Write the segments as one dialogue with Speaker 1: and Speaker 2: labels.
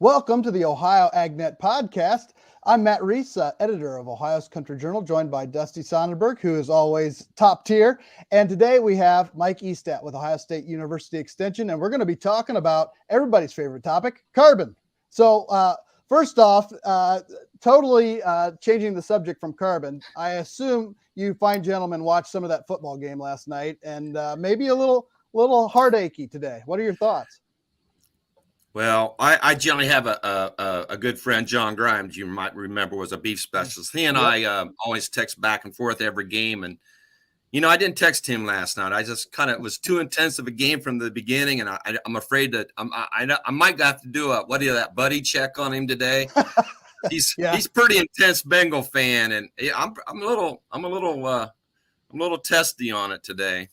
Speaker 1: Welcome to the Ohio AgNet podcast. I'm Matt Reese, editor of Ohio's Country Journal, joined by Dusty Sonnenberg, who is always top tier. And today we have Mike Estadt with Ohio State University Extension, and we're going to be talking about everybody's favorite topic, carbon. So first off, totally changing the subject from carbon, I assume you fine gentlemen watched some of that football game last night and maybe a little heartachy today. What are your thoughts?
Speaker 2: Well, I generally have a good friend, John Grimes, you might remember, was a beef specialist. He and I always text back and forth every game. And, I didn't text him last night. I just kind of was too intense of a game from the beginning. And I'm afraid that I might have to do that buddy check on him today. He's pretty intense Bengal fan. And I'm a little testy on it today.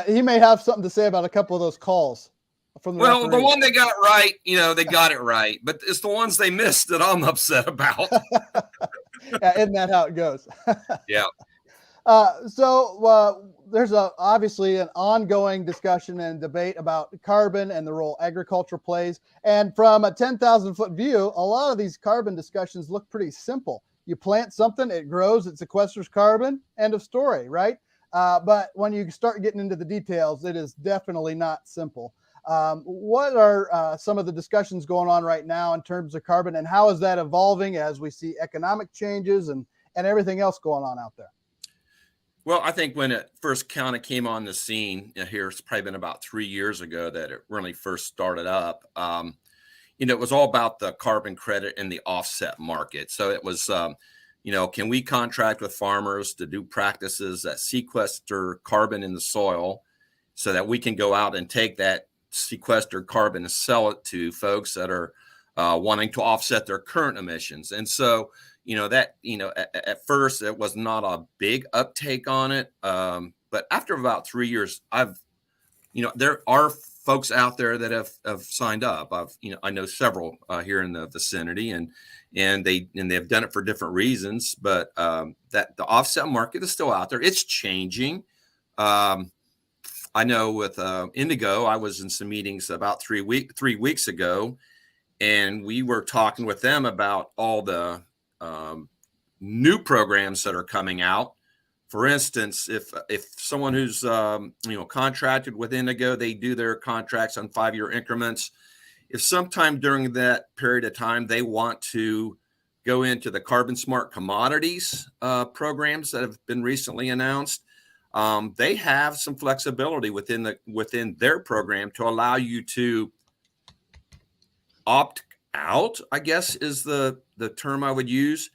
Speaker 1: He may have something to say about a couple of those calls.
Speaker 2: The one they got right, they got it right. But it's the ones they missed that I'm upset about.
Speaker 1: Isn't that how it goes?
Speaker 2: Yeah.
Speaker 1: So there's obviously an ongoing discussion and debate about carbon and the role agriculture plays. And from a 10,000-foot view, a lot of these carbon discussions look pretty simple. You plant something, it grows, it sequesters carbon, end of story, right? But when you start getting into the details, it is definitely not simple. What are some of the discussions going on right now in terms of carbon, and how is that evolving as we see economic changes and everything else going on out there?
Speaker 2: Well, I think when it first kind of came on the scene here, it's probably been about 3 years ago that it really first started up. It was all about the carbon credit and the offset market. So it was, can we contract with farmers to do practices that sequester carbon in the soil so that we can go out and take that sequestered carbon and sell it to folks that are wanting to offset their current emissions. And so, at first it was not a big uptake on it. But after about 3 years, there are folks out there that have signed up. I know several here in the vicinity, and they've done it for different reasons, but that the offset market is still out there. It's changing. I know with Indigo, I was in some meetings about 3 weeks ago, and we were talking with them about all the new programs that are coming out. For instance, if someone who's contracted with Indigo, they do their contracts on 5-year increments. If sometime during that period of time they want to go into the carbon smart commodities programs that have been recently announced, they have some flexibility within their program to allow you to opt out, I guess is the term I would use.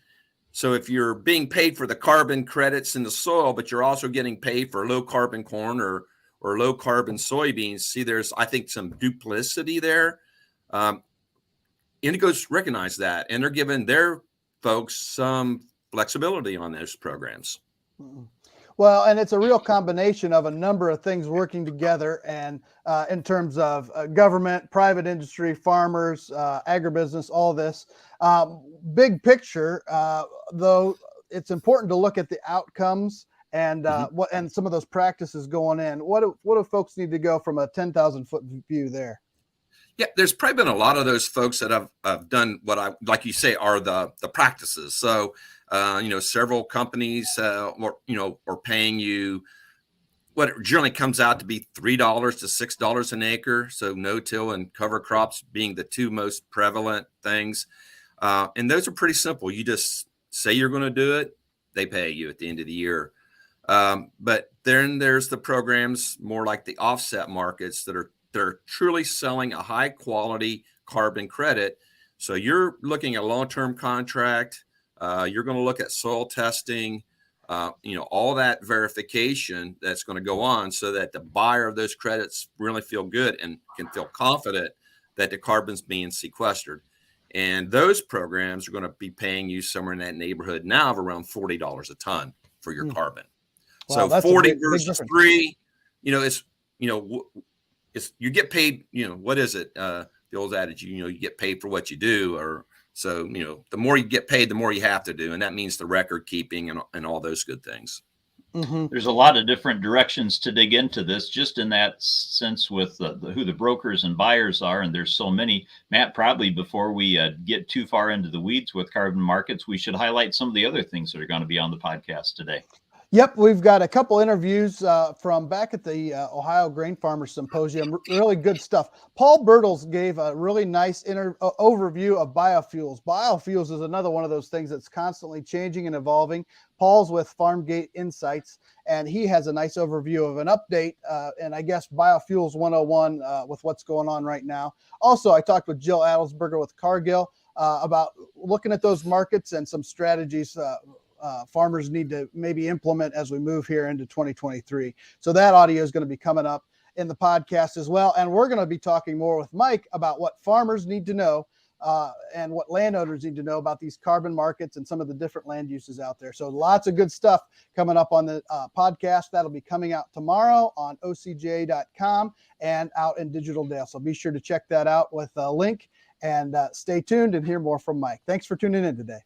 Speaker 2: So if you're being paid for the carbon credits in the soil, but you're also getting paid for low carbon corn or low carbon soybeans, see, there's, I think, some duplicity there. Indigo's recognize that, and they're giving their folks some flexibility on those programs.
Speaker 1: Mm-hmm. Well, and it's a real combination of a number of things working together, and in terms of government, private industry, farmers, agribusiness, all this. Big picture, though, it's important to look at the outcomes and and some of those practices going in. What do folks need to go from a 10,000-foot view there?
Speaker 2: Yeah, there's probably been a lot of those folks that have done what I, like you say, are the practices. So, several companies, are paying you what it generally comes out to be $3 to $6 an acre. So no-till and cover crops being the two most prevalent things. And those are pretty simple. You just say you're going to do it. They pay you at the end of the year. But then there's the programs more like the offset markets that are truly selling a high quality carbon credit. So you're looking at a long-term contract. You're going to look at soil testing, all that verification that's going to go on so that the buyer of those credits really feel good and can feel confident that the carbon's being sequestered. And those programs are going to be paying you somewhere in that neighborhood now of around $40 a ton for your carbon. Wow, so 40 versus 3, it's you get paid, what is it? The old adage, you get paid for what you do, or so, the more you get paid, the more you have to do. And that means the record keeping and all those good things.
Speaker 1: Mm-hmm.
Speaker 3: There's a lot of different directions to dig into this, just in that sense with who the brokers and buyers are. And there's so many. Matt, probably before we get too far into the weeds with carbon markets, we should highlight some of the other things that are going to be on the podcast today.
Speaker 1: Yep, we've got a couple interviews from back at the Ohio Grain Farmers Symposium. Really good stuff. Paul Bertels gave a really nice overview of biofuels. Biofuels is another one of those things that's constantly changing and evolving. Paul's with Farmgate Insights, and he has a nice overview of an update and I guess Biofuels 101 with what's going on right now. Also, I talked with Jill Adelsberger with Cargill about looking at those markets and some strategies farmers need to maybe implement as we move here into 2023. So that audio is going to be coming up in the podcast as well. And we're going to be talking more with Mike about what farmers need to know and what landowners need to know about these carbon markets and some of the different land uses out there. So lots of good stuff coming up on the podcast. That'll be coming out tomorrow on ocj.com and out in Digital Dale. So be sure to check that out with a link and stay tuned and hear more from Mike. Thanks for tuning in today.